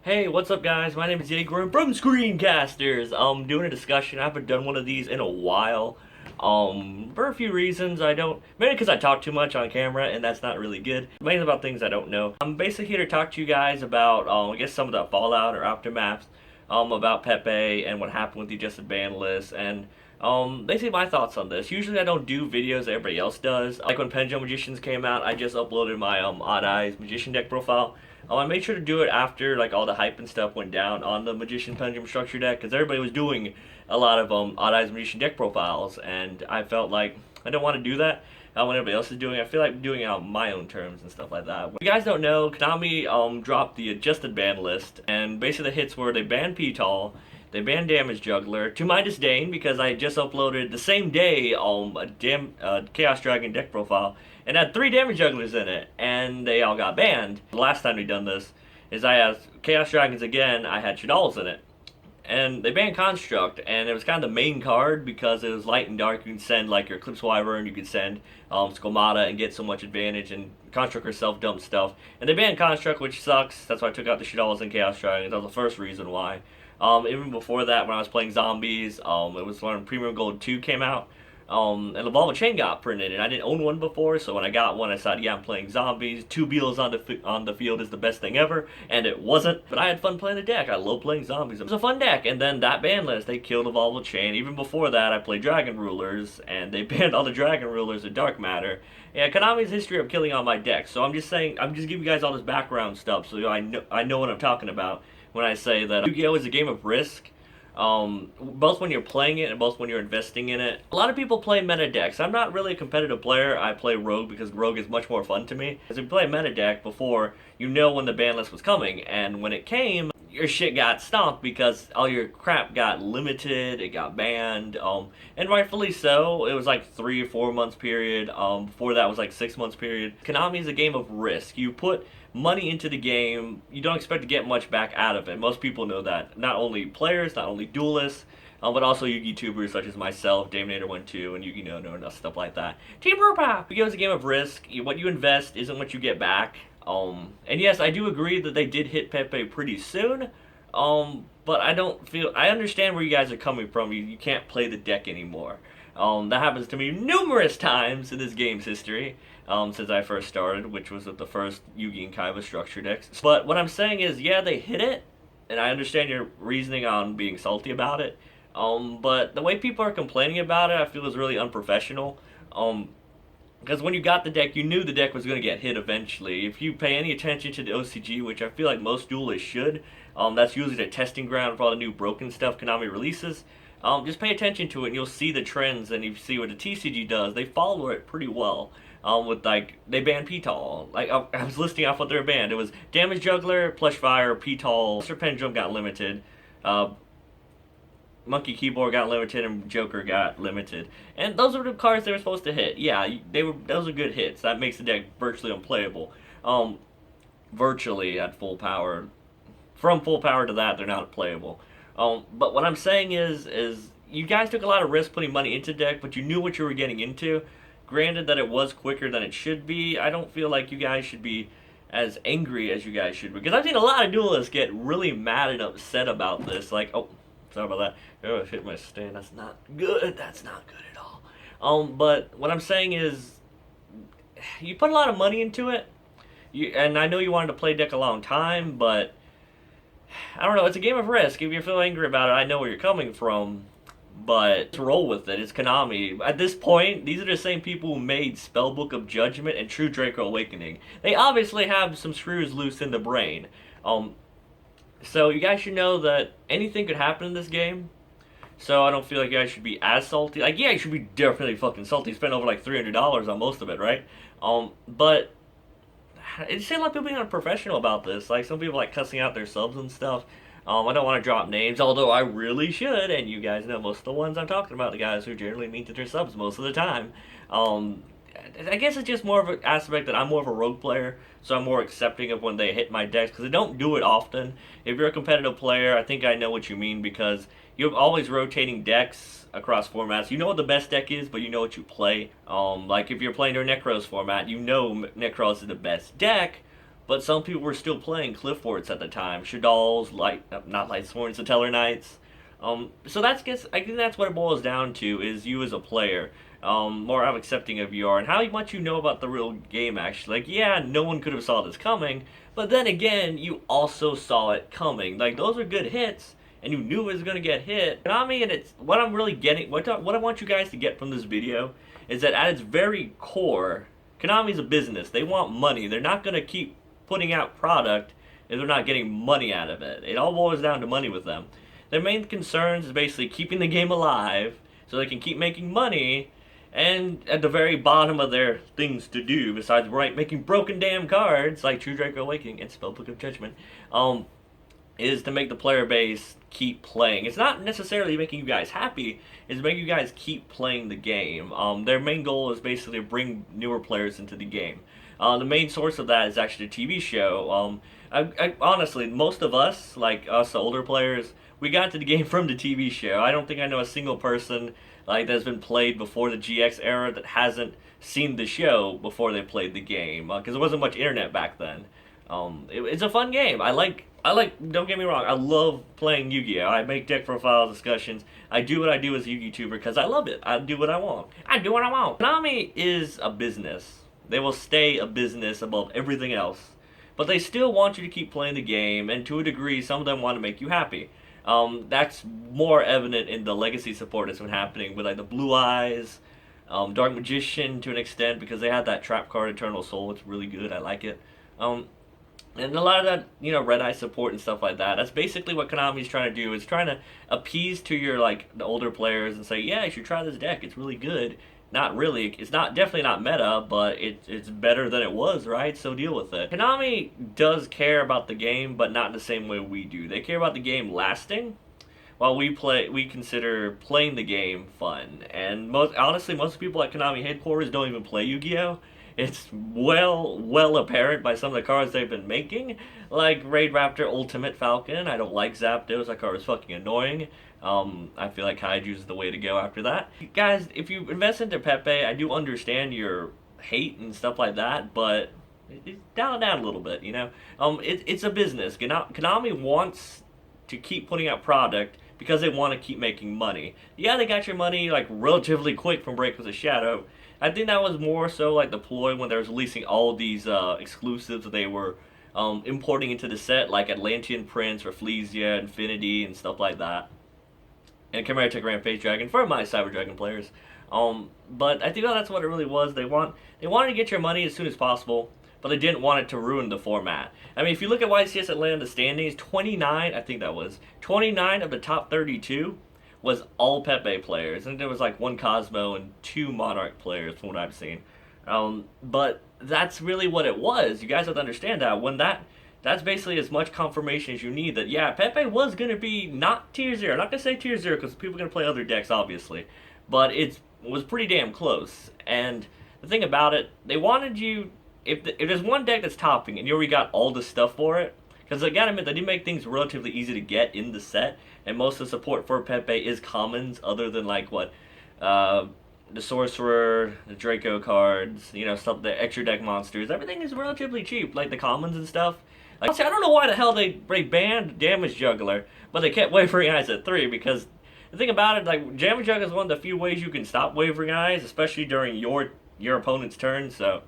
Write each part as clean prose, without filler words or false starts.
Hey, what's up guys? My name is Jager-M from Screencasters. Doing a discussion. I haven't done one of these in a while. For a few reasons. Mainly because I talk too much on camera and that's not really good. Mainly about things I don't know. I'm basically here to talk to you guys about, I guess some of the fallout or aftermath, about Pepe and what happened with the adjusted ban list and basically my thoughts on this. Usually I don't do videos that everybody else does. Like when Pendulum Magicians came out, I just uploaded my Odd Eyes Magician deck profile. I made sure to do it after like all the hype and stuff went down on the Magician Pendulum structure deck because everybody was doing a lot of Odd Eyes Magician deck profiles, and I felt like I don't want to do that when everybody else is doing it. I feel like doing it on my own terms and stuff like that. If you guys don't know, Konami dropped the adjusted ban list, and basically the hits were they banned P-Tall, they banned Damage Juggler, to my disdain because I just uploaded the same day a Chaos Dragon deck profile and had 3 Damage Jugglers in it, and they all got banned. The last time we done this is I had Chaos Dragons again, I had Shaddolls in it. And they banned Construct, and it was kind of the main card because it was light and dark. You can send like your Eclipse Wyvern, you can send Skomata and get so much advantage, and Construct herself dump stuff. And they banned Construct, which sucks. That's why I took out the Shaddolls and Chaos Dragons. That was the first reason why. Even before that, when I was playing Zombies, it was when Premium Gold 2 came out. And Evolve Chain got printed, and I didn't own one before, so when I got one, I decided, yeah, I'm playing Zombies. 2 Beals on the field is the best thing ever, and it wasn't. But I had fun playing the deck. I love playing Zombies. It was a fun deck, and then that ban list, they killed Evolve Chain. Even before that, I played Dragon Rulers, and they banned all the Dragon Rulers in Dark Matter. Yeah, Konami's history of killing all my decks, so I'm just giving you guys all this background stuff, so I know what I'm talking about when I say that Yu-Gi-Oh! Is a game of risk. Both when you're playing it and both when you're investing in it. A lot of people play meta decks. I'm not really a competitive player. I play Rogue because Rogue is much more fun to me. Because if you play a meta deck before, you know when the ban list was coming, and when it came, your shit got stomped because all your crap got limited, it got banned, and rightfully so. It was like 3 or 4 months period. Before that was like 6 months period. Konami is a game of risk. You put money into the game, you don't expect to get much back out of it. Most people know that. Not only players, not only duelists, but also Yu-Gi tubers such as myself, Daminator12, and Yugioh and stuff like that. Team Rupa! Yu-Gi-Oh! Is a game of risk. What you invest isn't what you get back. And yes, I do agree that they did hit Pepe pretty soon, but I understand where you guys are coming from. You can't play the deck anymore. That happens to me numerous times in this game's history, since I first started, which was with the first Yugi and Kaiba structure decks. But what I'm saying is, yeah, they hit it, and I understand your reasoning on being salty about it, but the way people are complaining about it, I feel is really unprofessional. Because when you got the deck, you knew the deck was going to get hit eventually. If you pay any attention to the OCG, which I feel like most duelists should, that's usually the testing ground for all the new broken stuff Konami releases. Just pay attention to it and you'll see the trends, and you see what the TCG does. They follow it pretty well. With like, they banned P-Tall. Like, I was listing off what they were banned. It was Damage Juggler, Plush Fire, P-Tall, Mr. Pendulum got limited, Monkey Keyboard got limited, and Joker got limited. And those are the cards they were supposed to hit. Yeah, those are good hits. That makes the deck virtually unplayable. Virtually at full power. From full power to that, they're not playable. But what I'm saying is you guys took a lot of risk putting money into the deck, but you knew what you were getting into. Granted that it was quicker than it should be, I don't feel like you guys should be as angry as you guys should be. Because I've seen a lot of duelists get really mad and upset about this. Like, oh, sorry about that. Oh, I hit my stand. That's not good. That's not good at all. But what I'm saying is, you put a lot of money into it. And I know you wanted to play deck a long time, but I don't know. It's a game of risk. If you feel angry about it, I know where you're coming from. But roll with it. It's Konami. At this point, these are the same people who made Spellbook of Judgment and True Draco Awakening. They obviously have some screws loose in the brain. So you guys should know that anything could happen in this game. So I don't feel like you guys should be as salty. Like, yeah, you should be definitely fucking salty. Spend over like $300 on most of it, right? But it seems like people being unprofessional about this. Like, some people like cussing out their subs and stuff. I don't want to drop names, although I really should, and you guys know most of the ones I'm talking about, the guys who generally mean to their subs most of the time. I guess it's just more of an aspect that I'm more of a rogue player, so I'm more accepting of when they hit my decks, because I don't do it often. If you're a competitive player, I think I know what you mean, because you have always rotating decks across formats. You know what the best deck is, but you know what you play. Like if you're playing their Necros format, you know Necros is the best deck, but some people were still playing Cliff Forts at the time. Shadal's, not Light Swords, the Teller Knights. So I think that's what it boils down to, is you as a player. More how accepting of you are, and how much you know about the real game, actually. Like, yeah, no one could have saw this coming, but then again, you also saw it coming. Like, those are good hits, and you knew it was going to get hit. Konami, and it's what I'm really getting, what I want you guys to get from this video, is that at its very core, Konami's a business. They want money. They're not going to keep putting out product if they're not getting money out of it. It all boils down to money with them. Their main concerns is basically keeping the game alive so they can keep making money, and at the very bottom of their things to do, besides making broken damn cards like True Draco Awakening and Spellbook of Judgment, is to make the player base keep playing. It's not necessarily making you guys happy, it's making you guys keep playing the game. Their main goal is basically to bring newer players into the game. The main source of that is actually a TV show. Honestly, most of us, like us older players, we got into the game from the TV show. I don't think I know a single person that's been played before the GX era that hasn't seen the show before they played the game, because there wasn't much internet back then. It's a fun game. I like, don't get me wrong, I love playing Yu-Gi-Oh! I make deck profile discussions. I do what I do as a Yu-Gi-Tuber because I love it. I do what I want. I do what I want. Konami is a business. They will stay a business above everything else. But they still want you to keep playing the game, and to a degree, some of them want to make you happy. That's more evident in the legacy support that's been happening with like the Blue Eyes, Dark Magician to an extent, because they had that trap card Eternal Soul. It's really good. I like it. And a lot of that, Red Eye support and stuff like that. That's basically what Konami's trying to do. Is trying to appease to your the older players and say, yeah, you should try this deck. It's really good. Not really. It's definitely not meta, but it's better than it was, right? So deal with it. Konami does care about the game, but not the same way we do. They care about the game lasting, while we consider playing the game fun. And honestly, most people at Konami headquarters don't even play Yu-Gi-Oh! It's well apparent by some of the cards they've been making, like Raid Raptor Ultimate Falcon. I don't like Zapdos. That card is fucking annoying. I feel like Kaiju's the way to go after that. Guys, if you invest into Pepe, I do understand your hate and stuff like that, but down a little bit, it's a business. Konami wants to keep putting out product because they want to keep making money. Yeah, they got your money relatively quick from Breakers of Shadow. I think that was more so the ploy when they were releasing all these exclusives that they were importing into the set, like Atlantean Prince, Rafflesia, Infinity, and stuff like that. And Chimera Tech Rampage Dragon for my Cyber Dragon players. But I think that's what it really was. They wanted to get your money as soon as possible, but they didn't want it to ruin the format. I mean, if you look at YCS Atlanta standings, 29 of the top 32 was all Pepe players, and there was one Cosmo and 2 Monarch players from what I've seen. But that's really what it was. You guys have to understand that that's basically as much confirmation as you need that, yeah, Pepe was going to be not tier 0. I'm not going to say tier 0 because people are going to play other decks, obviously. But it was pretty damn close. And the thing about it, they wanted you, if there's one deck that's topping and you already got all the stuff for it, because I gotta admit, they did make things relatively easy to get in the set, and most of the support for Pepe is commons, other than the Sorcerer, the Draco cards, stuff, the extra deck monsters. Everything is relatively cheap, like the commons and stuff. I don't know why the hell they banned Damage Juggler, but they kept Wavering Eyes at 3, because the thing about it, Damage Juggler is one of the few ways you can stop Wavering Eyes, especially during your opponent's turn, so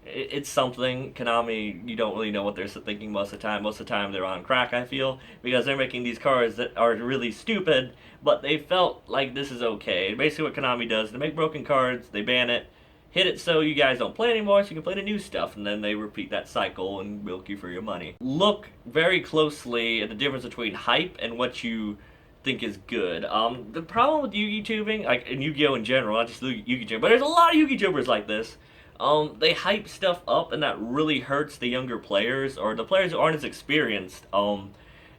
it's something. Konami, you don't really know what they're thinking most of the time. Most of the time they're on crack, I feel, because they're making these cards that are really stupid, but they felt like this is okay. Basically what Konami does, they make broken cards, they ban it, hit it so you guys don't play anymore so you can play the new stuff, and then they repeat that cycle and milk you for your money. Look very closely at the difference between hype and what you think is good. The problem with Yu-Gi-Tubing, and Yu-Gi-Oh! In general, not just Yu-Gi-Tubing, but there's a lot of Yu-Gi-Tubers like this. They hype stuff up, and that really hurts the younger players, or the players who aren't as experienced,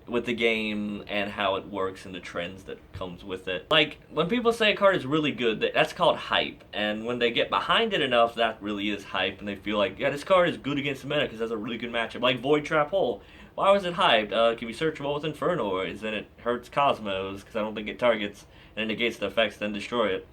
with the game and how it works and the trends that comes with it. When people say a card is really good, that's called hype, and when they get behind it enough, that really is hype, and they feel like, yeah, this card is good against the meta because that's a really good matchup. Like Void Trap Hole. Why was it hyped? Can be searchable with Infernoids, and it hurts Cosmos, because I don't think it targets and negates the effects, then destroy it.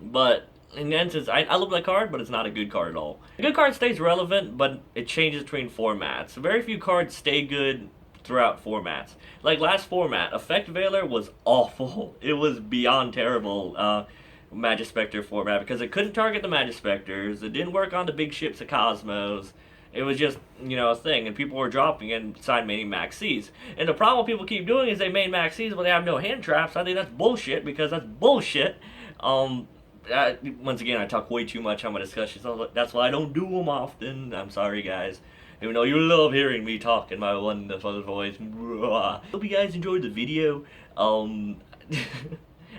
But in the instance, I love that card, but it's not a good card at all. A good card stays relevant, but it changes between formats. Very few cards stay good throughout formats. Like last format, Effect Veiler was awful. It was beyond terrible. Magispector format because it couldn't target the Magispectors. It didn't work on the big ships of Cosmos. It was just, a thing, and people were dropping and side maining Max C's. And the problem people keep doing is they main Max C's, but they have no hand traps. I think that's bullshit because that's bullshit. Once again, I talk way too much on my discussions. That's why I don't do them often. I'm sorry, guys. Even though you love hearing me talk in my wonderful voice. Hope you guys enjoyed the video.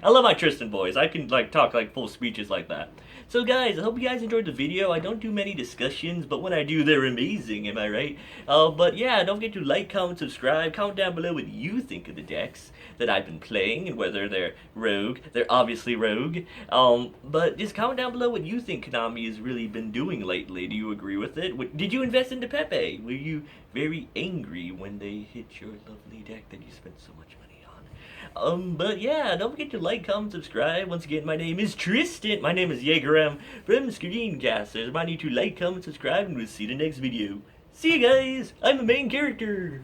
I love my Tristan voice. I can talk full speeches like that. So guys, I hope you guys enjoyed the video. I don't do many discussions, but when I do, they're amazing, am I right? But yeah, don't forget to like, comment, subscribe. Comment down below what you think of the decks that I've been playing and whether they're rogue. They're obviously rogue. But just comment down below what you think Konami has really been doing lately. Do you agree with it? Did you invest into Pepe? Were you very angry when they hit your lovely deck that you spent so much money on? But yeah, don't forget to like, comment, subscribe. Once again, my name is Tristan. My name is Jager-M from Screencasters. Remind you to like, comment, subscribe, and we'll see you in the next video. See you guys! I'm the main character!